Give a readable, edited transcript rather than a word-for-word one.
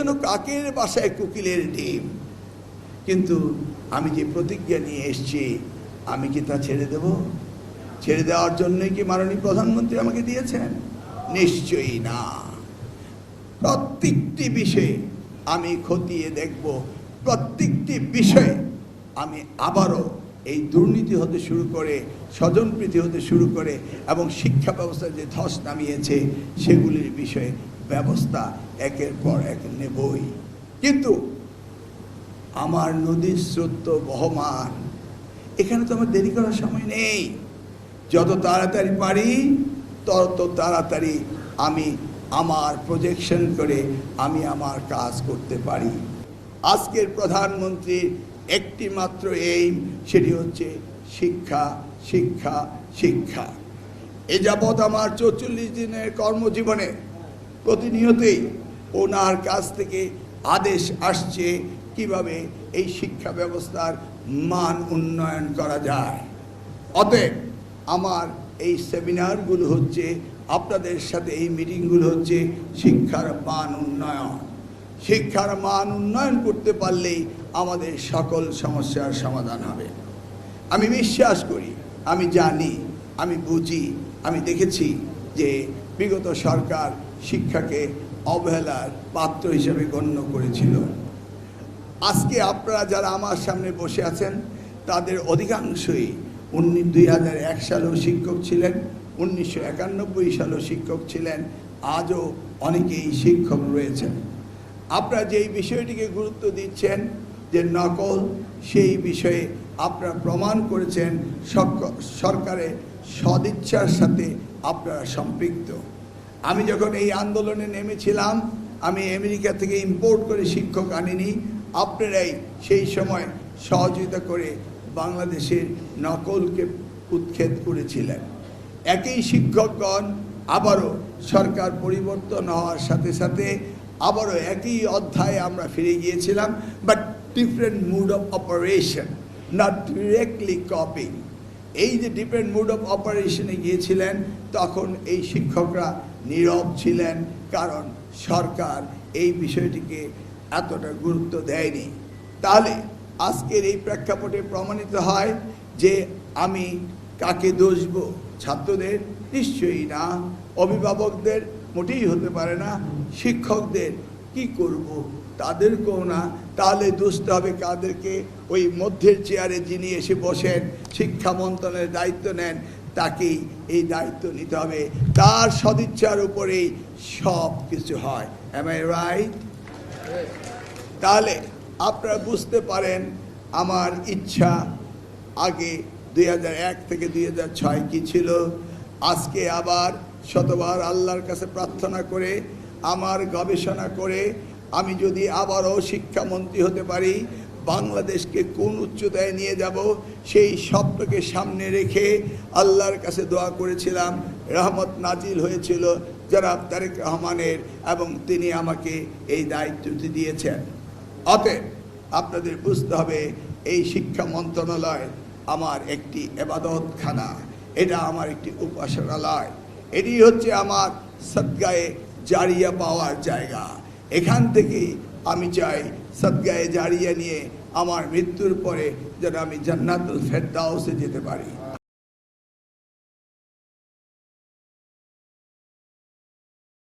যেন কাকের বাসায় কোকিলের ডিম। কিন্তু আমি যে প্রতিজ্ঞা নিয়ে এসেছি, আমি কি তা ছেড়ে দেব? ছেড়ে দেওয়ার জন্যই কি মাননীয় প্রধানমন্ত্রী আমাকে দিয়েছেন? নিশ্চয়ই না। প্রত্যেকটি বিষয়ে আমি খতিয়ে দেখব, প্রত্যেকটি বিষয়ে আমি আবারও এই দুর্নীতি হতে শুরু করে, স্বজনপ্রীতি হতে শুরু করে এবং শিক্ষা ব্যবস্থা যে ধস নামিয়েছে সেগুলির বিষয়ে ব্যবস্থা একের পর এক নেবই। কিন্তু আমার নদীর স্রোত বহমান, এখানে তো আমার দেরি করার সময় নেই। যত তাড়াতাড়ি পারি তত তাড়াতাড়ি আমি আমার প্রজেকশন করে আমি আমার কাজ করতে পারি। আজকের প্রধানমন্ত্রীর একটি মাত্র এইম, সেটি হচ্ছে শিক্ষা, শিক্ষা, শিক্ষা। এ যাবৎ আমার 44 দিনের কর্মজীবনে প্রতিনিয়তই ওনার কাছ থেকে আদেশ আসছে কিভাবে এই শিক্ষা ব্যবস্থার মান উন্নয়ন করা যায়। অতএব আমার এই সেমিনারগুলো হচ্ছে, আপনাদের সাথে এই মিটিংগুলো হচ্ছে শিক্ষার মান উন্নয়ন। শিক্ষার মান উন্নয়ন করতে পারলেই আমাদের সকল সমস্যার সমাধান হবে। আমি বিশ্বাস করি, আমি জানি, আমি বুঝি, আমি দেখেছি যে বিগত সরকার শিক্ষাকে অবহেলার পাত্র হিসেবে গণ্য করেছিল। আজকে আপনারা যারা আমার সামনে বসে আছেন তাদের অধিকাংশই 2001 সালেও শিক্ষক ছিলেন, 1991 সালেও শিক্ষক ছিলেন, আজও অনেকেই শিক্ষক রয়েছেন। আপনারা যেই বিষয়টিকে গুরুত্ব দিচ্ছেন যে নকল, সেই বিষয়ে আপনারা প্রমাণ করেছেন সরকারের সদিচ্ছার সাথে আপনারা সম্পৃক্ত। আমি যখন এই আন্দোলনে নেমেছিলাম, আমি আমেরিকা থেকে ইম্পোর্ট করে শিক্ষক আনিনি, আপনারাই সেই সময় সহযোগিতা করে বাংলাদেশের নকলকে উৎখাত করেছিলেন। একই শিক্ষকগণ আবারও সরকার পরিবর্তন হওয়ার সাথে সাথে আবারও একই অধ্যায়ে আমরা ফিরে গিয়েছিলাম, but different mode of operation, not directly copying. এই যে ডিফারেন্ট মুড অফ অপারেশনে গিয়েছিলেন, তখন এই শিক্ষকরা নীরব ছিলেন, কারণ সরকার এই বিষয়টিকে এতটা গুরুত্ব দেয়নি। তাহলে আজকের এই প্রেক্ষাপটে প্রমাণিত হয় যে আমি কাকে দোষ দেব? ছাত্রদের? নিশ্চয়ই না। অভিভাবকদের? মোটেই হতে পারে না। শিক্ষকদের? কি করব? তাদেরকেও না। তাহলে দোষতে হবে কাদেরকে? ওই মধ্যের চেয়ারে যিনি এসে বসেন, শিক্ষা মন্ত্রণালয়ের দায়িত্ব নেন, তাকেই এই দায়িত্ব নিতে হবে। তার সদিচ্ছার উপরেই সব কিছু হয়। Am I right? তাহলে আপনারা বুঝতে পারেন আমার ইচ্ছা আগে 2001 থেকে 2006 কি ছিল। আজকে আবার শতবার আল্লাহর কাছে প্রার্থনা করে, আমার গবেষণা করে আমি যদি আবারও শিক্ষামন্ত্রী হতে পারি, বাংলাদেশকে কোন উচ্চতায় নিয়ে যাব সেই স্বপ্নকে সামনে রেখে আল্লাহর কাছে দোয়া করেছিলাম। রহমত নাজিল হয়েছিল জনাব তারেক রহমানের, এবং তিনি আমাকে এই দায়িত্বটি দিয়েছেন। অতএব আপনাদের বুঝতে হবে, এই শিক্ষা মন্ত্রণালয় আমার একটি ইবাদতখানা, এটা আমার একটি উপাসনালয়, এটি হচ্ছে আমার সদগায়ে জারিয়া পাওয়ার জায়গা। এখান থেকে আমি চাই সদগায়ে জারিয়া নিয়ে আমার মৃত্যুর পরে যেন আমি জান্নাতুল ফেরদাউসে যেতে পারি।